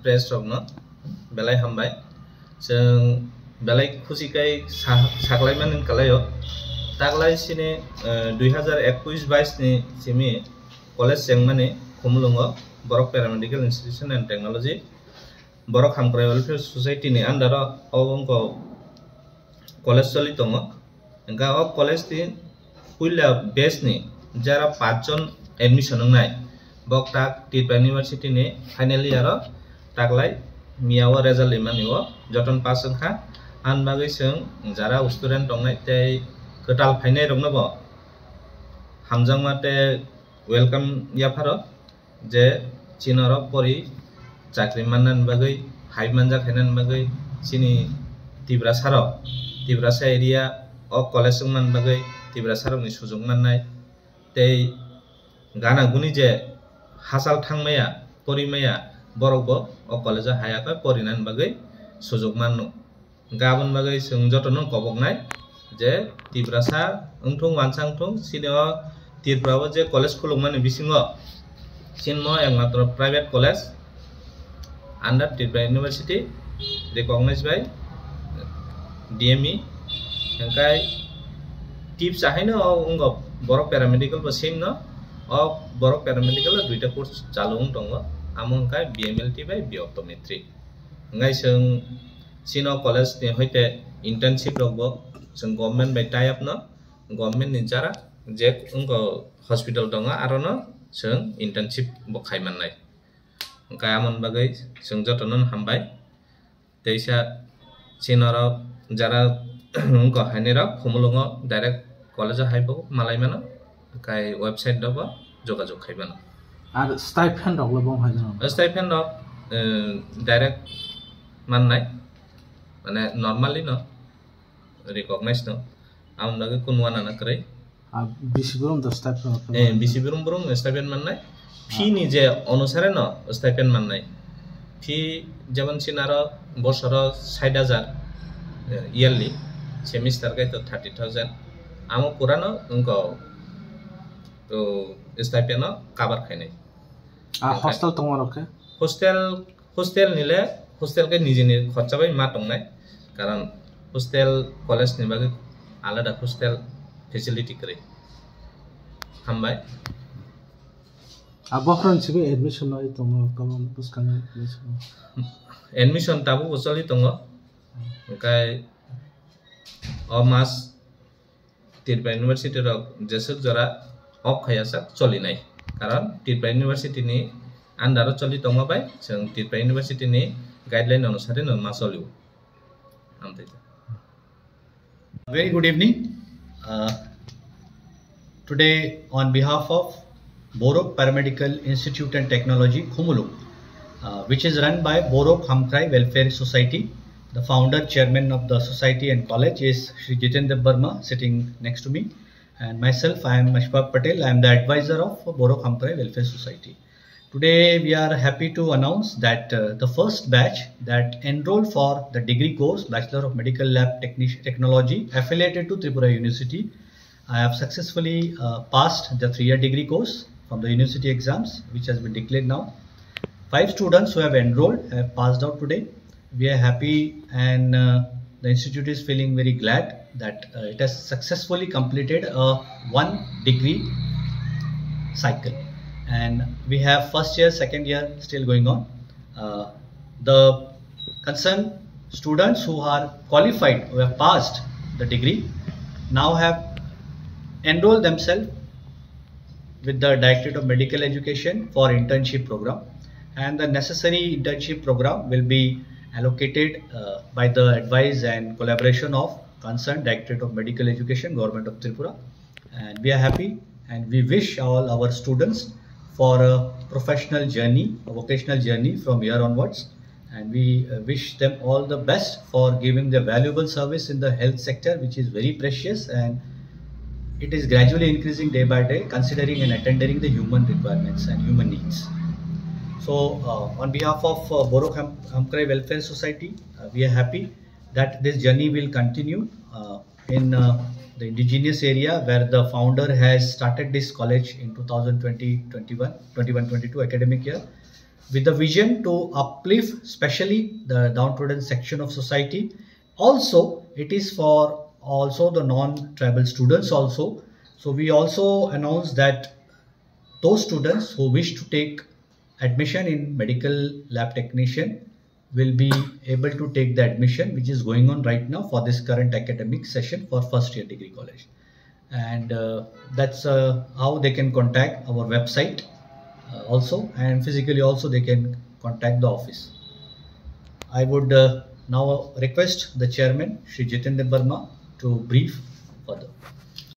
Press रगनो बेलाय हामबाय जों बेलाय खुसिखाय साख्लायमान कलायो तागलाय सिने 2021-22 नि Simi college सेंमाने खुमलुंगो Barak paramedical institution and technology Barak हामक्राय welfare society नि अंडर अंको कलेज चली दङ इंका कलेज नि पुइला बेस नि जरा 5 जन एडमिशन नाय बक ताक त्रिपुरा यूनिवर्सिटी नि फाइनल इयर तागलाय मियाव रिजल्ट इमानिव जतन पास खा आन बागै जों जरा स्टुडेन्ट दंनाय तै कटाल फाइनाय रंनबो हामजां माते वेलकाम याफारो जे चिनर परि चाकरी माननान बागै हाइ मानजा खायनान बागै चिनि तिब्रासा एरिया अ कलेज मान बागै तिब्रासारनि सुजुग माननाय तै गाना गुनि जे हासाल थांमाया परिमाया बरकबो अ कलेज हायाखै परिनान बागै सुजुग माननो गाबोन बागै जों जतन कबकनाय जे तिब्रासा अंथुं वानसांथुं सिनेमा त्रिपुराबो जे कलेज खुलुमानि बिसिङो सिनमो एकमात्र private college under Tripura university recognised by DME एंकाय टिप्स आहायनो अंगो बरक पैरामेडिकल बो सेम न अ बरक पैरामेडिकल दुइटा कोर्स चालुं दङ आमंकाय BMLT बाय बियोप्टोमेट्री ngai जों सिनो कलेज नि होइते इंटर्नशिप रगबो जों गवर्नमेंट बाय टाइ अप न गवर्नमेंट नि जारा जे उनको हॉस्पिटल दङ आरो न जों इंटर्नशिप बो खायमाननाय गामोन बागै जों जतन हामबाय दैसा सिनर जरा उनको हानेर खुमलुंग डायरेक्ट कॉलेज हाइबो मालायमानो काय वेबसाइट दबो जोगाजोग खायबानो आर स्टाइपेंड दगलो बं हायनो स्टाइपेंड डायरेक्ट माननाय माने नॉर्मली न रिकॉग्नाइज न आम लगे कुनवाना न करे आ बिसिबुरम द स्टाइपेंड बिसिबुरम स्टाइपेंड माननाय फी नि जे अनुसारे न स्टाइपेंड माननाय फी जेमन सिनार बसर 60,000 इयरली सेमिस्टर गय तो 30,000 आमो पुरानो उनको तो स्टाइपेंड कवर खायनाय आ हॉस्टल तंगरके हॉस्टल निले हॉस्टल के निजेनि खर्चा बाय मा दंनाय कारण हॉस्टल कॉलेज नि बागै आलादा हॉस्टल फेसिलिटी करे हामबाय बखरन सिबे एडमिशन नय तंग कम पुस्कान एडमिशन ताबो चलि दङ ओंखाय अ मास त्रिपुरा यूनिवर्सिटी र जेसक जरा अफ खायासा चलिनाय कारण त्रिपुरा यूनिवर्सिटी नि अंडर चलि दङ बाय जों त्रिपुरा यूनिवर्सिटी नि गाइडलाइन अनुसार न मा चलियो हामथाय Very good evening. Today on behalf of Borok Paramedical Institute and Technology, Khumulung, which is run by Borok Hamkrai Welfare Society. The founder, chairman of the society and college is Shri Jitendra Burma, sitting next to me. And myself, I am Ashfaq Patel. I am the advisor of Borok Hamkrai Welfare Society. Today, we are happy to announce that the first batch that enrolled for the degree course, Bachelor of Medical Lab Technology, affiliated to Tripura University, I have successfully passed the 3-year degree course from the university exams, which has been declared now. 5 students who have enrolled have passed out today. We are happy and the institute is feeling very glad that it has successfully completed a 1 degree cycle. And we have first year, second year still going on. The concerned students who are qualified, who have passed the degree, now have enrolled themselves with the Directorate of Medical Education for internship program, and the necessary internship program will be allocated by the advice and collaboration of concerned Directorate of Medical Education, Government of Tripura. And we are happy and we wish all our students for a professional journey, a vocational journey from here onwards, and we wish them all the best for giving their valuable service in the health sector, which is very precious and it is gradually increasing day by day, considering and attending the human requirements and human needs. So on behalf of Borok Hamkrai Welfare Society, we are happy that this journey will continue in the indigenous area where the founder has started this college in 2020-21, 21-22 academic year. with the vision to uplift especially the downtrodden section of society. Also, it is for also the non-tribal students also. So we also announced that those students who wish to take admission in medical lab technician will be able to take the admission which is going on right now for this current academic session for first year degree college. And that's how they can contact our website also, and physically also they can contact the office. I would now request the chairman Shri Jitendra Verma to brief further.